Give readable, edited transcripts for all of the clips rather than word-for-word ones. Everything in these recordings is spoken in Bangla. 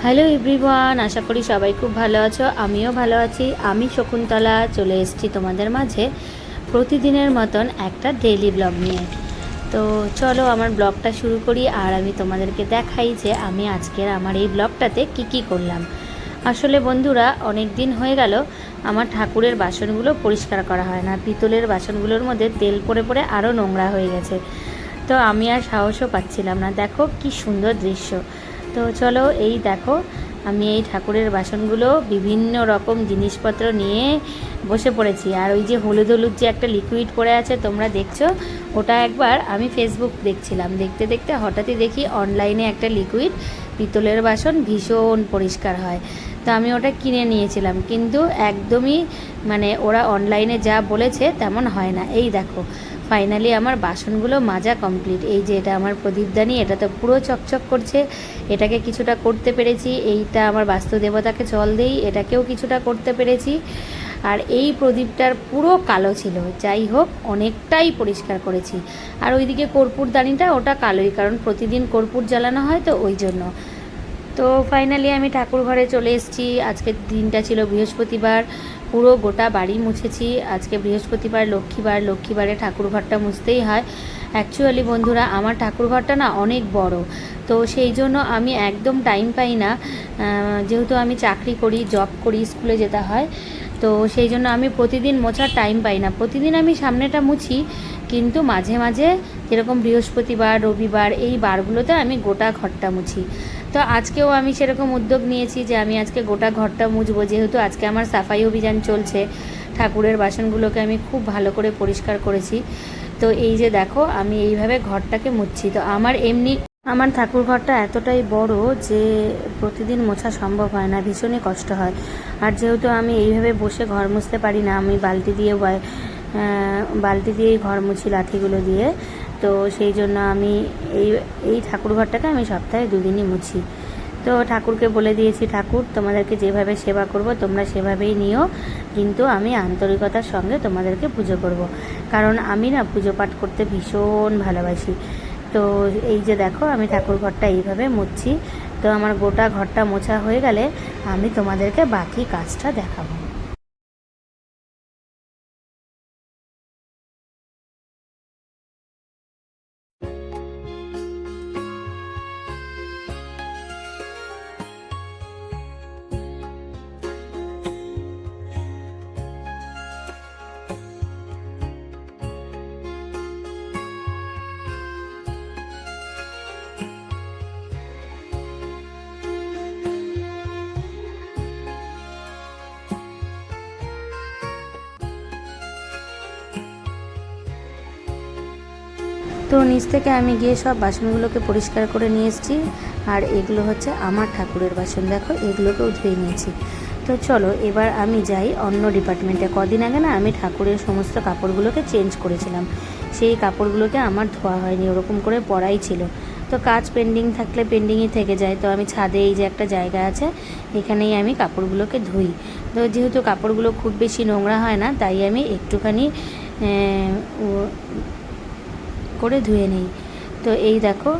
হ্যালো এভরিওয়ান, আশা করি সবাই খুব ভালো আছো। আমিও ভালো আছি। আমি শকুন্তলা চলে এসেছি তোমাদের মাঝে প্রতিদিনের মতন একটা ডেইলি ব্লগ নিয়ে। তো চলো আমার ব্লগটা শুরু করি, আর আমি তোমাদেরকে দেখাই যে আমি আজকের আমার এই ব্লগটাতে কি করলাম। আসলে বন্ধুরা, অনেক দিন হয়ে গেল আমার ঠাকুরের বাসনগুলো পরিষ্কার করা হয় না। পিতলের বাসনগুলোর মধ্যে তেল পড়ে পড়ে আরও নোংরা হয়ে গেছে। তো আমি আর সাহসও পাচ্ছিলাম না। দেখো কি সুন্দর দৃশ্য। তো চলো, এই দেখো আমি এই ঠাকুরের বাসনগুলো বিভিন্ন রকম জিনিসপত্র নিয়ে বসে পড়েছি। আর ওই যে হলুদ হলুদ যে একটা লিকুইড পড়ে আছে তোমরা দেখছো, ওটা একবার আমি ফেসবুক দেখছিলাম, দেখতে দেখতে হঠাৎই দেখি অনলাইনে একটা লিকুইড পিতলের বাসন ভীষণ পরিষ্কার হয়। তো আমি ওটা কিনে নিয়েছিলাম, কিন্তু একদমই ওরা অনলাইনে যা বলেছে তেমন হয় না। এই দেখো ফাইনালি আমার বাসনগুলো মাজা কমপ্লিট। এই যে এটা আমার প্রদীপদানি, এটা তো পুরো চকচক করছে। এটাকে কিছুটা করতে পেরেছি। এইটা আমার বাস্তু দেবতাকে জল দেই, এটাকেও কিছুটা করতে পেরেছি। আর এই প্রদীপটার পুরো কালো ছিল, যাই হোক অনেকটাই পরিষ্কার করেছি। আর ওইদিকে কর্পূরদানিটা ওটা কালোই, কারণ প্রতিদিন কর্পূর জ্বালানো হয় তো ওই জন্য। তো ফাইনালি আমি ঠাকুর ঘরে চলে এসেছি। আজকের দিনটা ছিল বৃহস্পতিবার, পুরো গোটা বাড়ি মুছেছি। আজকে বৃহস্পতিবার, লক্ষ্মীবারে ঠাকুর ঘরটা মুছতেই হয়। অ্যাকচুয়ালি বন্ধুরা, আমার ঠাকুর ঘরটা না অনেক বড়, তো সেই জন্য আমি একদম টাইম পাই না। যেহেতু আমি চাকরি করি, জব করি, স্কুলে যেতে হয়, তো সেই জন্য আমি প্রতিদিন মোছার টাইম পাই না। প্রতিদিন আমি সামনেটা মুছি, কিন্তু মাঝে মাঝে যেরকম বৃহস্পতিবার, রবিবার এই বারগুলোতে আমি গোটা ঘরটা মুছি। তো আজকেও আমি সেরকম উদ্যোগ নিয়েছি যে আমি আজকে গোটা ঘরটা মুছবো, যেহেতু আজকে আমার সাফাই অভিযান চলছে। ঠাকুরের বাসনগুলোকে আমি খুব ভালো করে পরিষ্কার করেছি। তো এই যে দেখো আমি এইভাবে ঘরটাকে মুছছি। তো আমার ঠাকুর ঘরটা এতটাই বড় যে প্রতিদিন মোছা সম্ভব হয় না, ভীষণই কষ্ট হয়। আর যেহেতু আমি এইভাবে বসে ঘর মুছতে পারি না, আমি বালতি দিয়েই ঘর মুছি, লাঠিগুলো দিয়ে। তো সেই জন্য আমি এই এই ঠাকুর ঘরটাকে আমি সপ্তাহে 2 দিনই মুছি। তো ঠাকুরকে বলে দিয়েছি, ঠাকুর তোমাদেরকে যেভাবে সেবা করব তোমরা সেভাবেই নিও, কিন্তু আমি আন্তরিকতার সঙ্গে তোমাদেরকে পুজো করব, কারণ আমি না পুজো পাঠ করতে ভীষণ ভালোবাসি। তো এই যে দেখো আমি ঠাকুর ঘরটা এইভাবে মুছছি। তো আমার গোটা ঘরটা মোছা হয়ে গেলে আমি তোমাদেরকে বাকি কাজটা দেখাবো। তো নিচ থেকে আমি গিয়ে সব বাসনগুলোকে পরিষ্কার করে নিয়ে এসেছি। আর এগুলো হচ্ছে আমার ঠাকুরের বাসন, দেখো এগুলোকেও ধুয়ে নিয়েছি। তো চলো এবার আমি যাই অন্য ডিপার্টমেন্টে। কদিন আগে না আমি ঠাকুরের সমস্ত কাপড়গুলোকে চেঞ্জ করেছিলাম, সেই কাপড়গুলোকে আমার ধোয়া হয়নি, ওরকম করে পরাই ছিল। তো কাজ পেন্ডিং থাকলে পেন্ডিংই থেকে যায়। তো আমি ছাদে এই যে একটা জায়গা আছে, এখানেই আমি কাপড়গুলোকে ধুই। তো যেহেতু কাপড়গুলো খুব বেশি নোংরা হয় না, তাই আমি একটুখানি করে ধুয়ে নিই। তো এই দেখো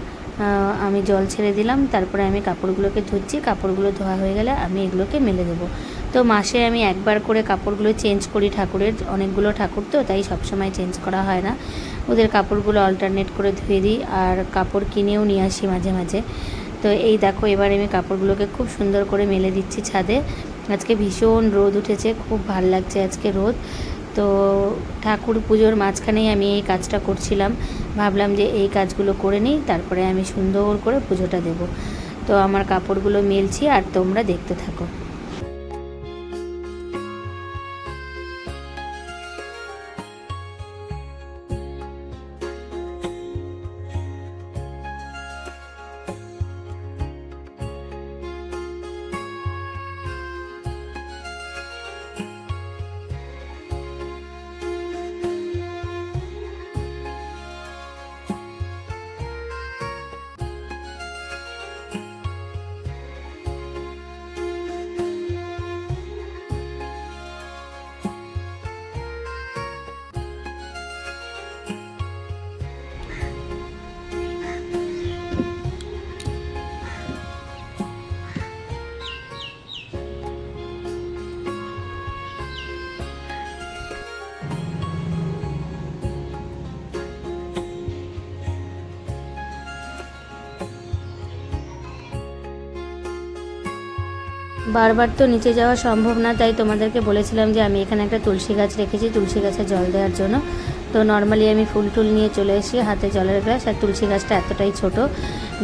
আমি জল ছেড়ে দিলাম, তারপরে আমি কাপড়গুলোকে ধুচ্ছি। কাপড়গুলো ধোয়া হয়ে গেলে আমি এগুলোকে মেলে দেবো। তো মাসে আমি একবার করে কাপড়গুলো চেঞ্জ করি। ঠাকুরের অনেকগুলো ঠাকুর তো, তাই সবসময় চেঞ্জ করা হয় না। ওদের কাপড়গুলো অল্টারনেট করে ধুয়ে দিই, আর কাপড় কিনেও নিয়ে আসি মাঝে মাঝে। তো এই দেখো এবার আমি কাপড়গুলোকে খুব সুন্দর করে মেলে দিচ্ছি ছাদে। আজকে ভীষণ রোদ উঠেছে, খুব ভাল লাগছে আজকে রোদ। তো ঠাকুর পুজোর মাঝখানেই আমি এই কাজটা করছিলাম, ভাবলাম যে এই কাজগুলো করে নিই, তারপরে আমি সুন্দর করে পুজোটা দেব। তো আমার কাপড়গুলো মেলছি আর তোমরা দেখতে থাকো। বারবার তো নিচে যাওয়া সম্ভব না, তাই তোমাদেরকে বলেছিলাম যে আমি এখানে একটা তুলসী গাছ রেখেছি তুলসী গাছে জল দেওয়ার জন্য। তো নর্মালি আমি ফুল টুল নিয়ে চলে এসেছি, হাতে জলের গ্লাস, আর তুলসী গাছটা এতটাই ছোট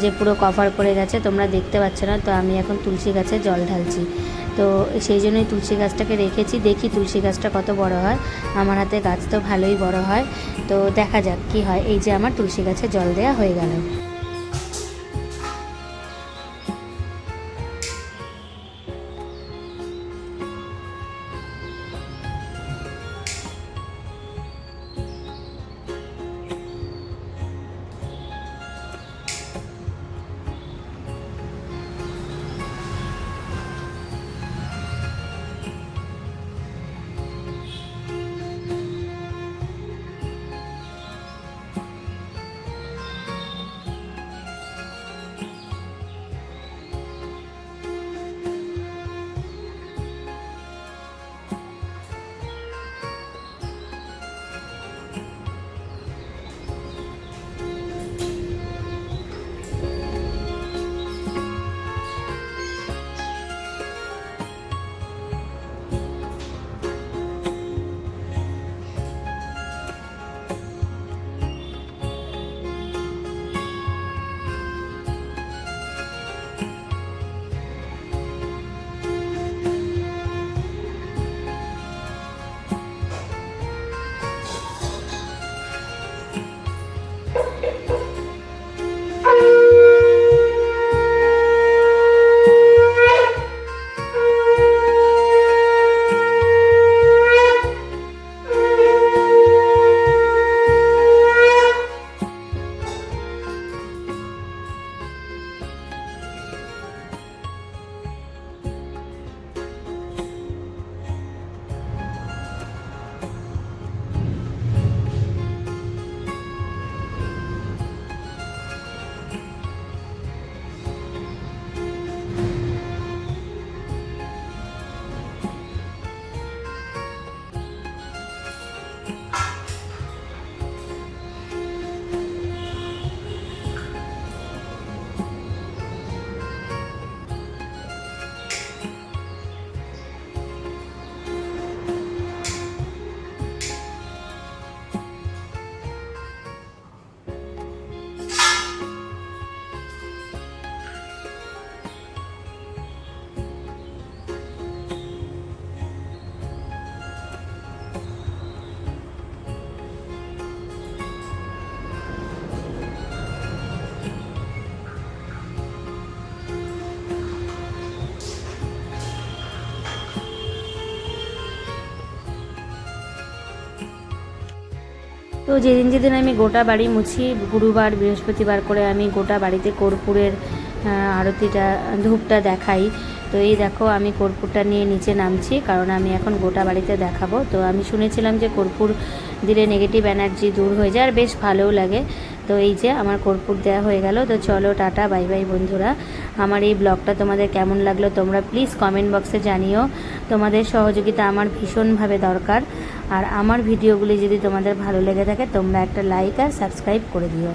যে পুরো কভার করে গেছে, তোমরা দেখতে পাচ্ছ না। তো আমি এখন তুলসী গাছে জল ঢালছি, তো সেই জন্যই তুলসী গাছটাকে রেখেছি। দেখি তুলসী গাছটা কত বড় হয়, আমার হাতে গাছ তো ভালোই বড় হয়, তো দেখা যাক কি হয়। এই যে আমার তুলসী গাছে জল দেওয়া হয়ে গেল। তো যেদিন যেদিন আমি গোটা বাড়ি মুছি, গুরুবার বৃহস্পতিবার করে আমি গোটা বাড়িতে কর্পূরের আরতিটা ধূপটা দেখাই। তো এই দেখো আমি কর্পূরটা নিয়ে নিচে নামছি, কারণ আমি এখন গোটা বাড়িতে দেখাবো। তো আমি শুনেছিলাম যে কর্পূর দিলে নেগেটিভ এনার্জি দূর হয়ে যায়, আর বেশ ভালোও লাগে। তো এই যে আমার কর্পূর দেওয়া হয়ে গেল। তো চলো টাটা, বাই বাই বন্ধুরা। আমার এই ব্লগটা তোমাদের কেমন লাগলো তোমরা প্লিজ কমেন্ট বক্সে জানিও। তোমাদের সহযোগিতা আমার ভীষণভাবে দরকার, আর আমার ভিডিওগুলি যদি তোমাদের ভালো লেগে থাকে তোমরা একটা লাইক আর সাবস্ক্রাইব করে দিও।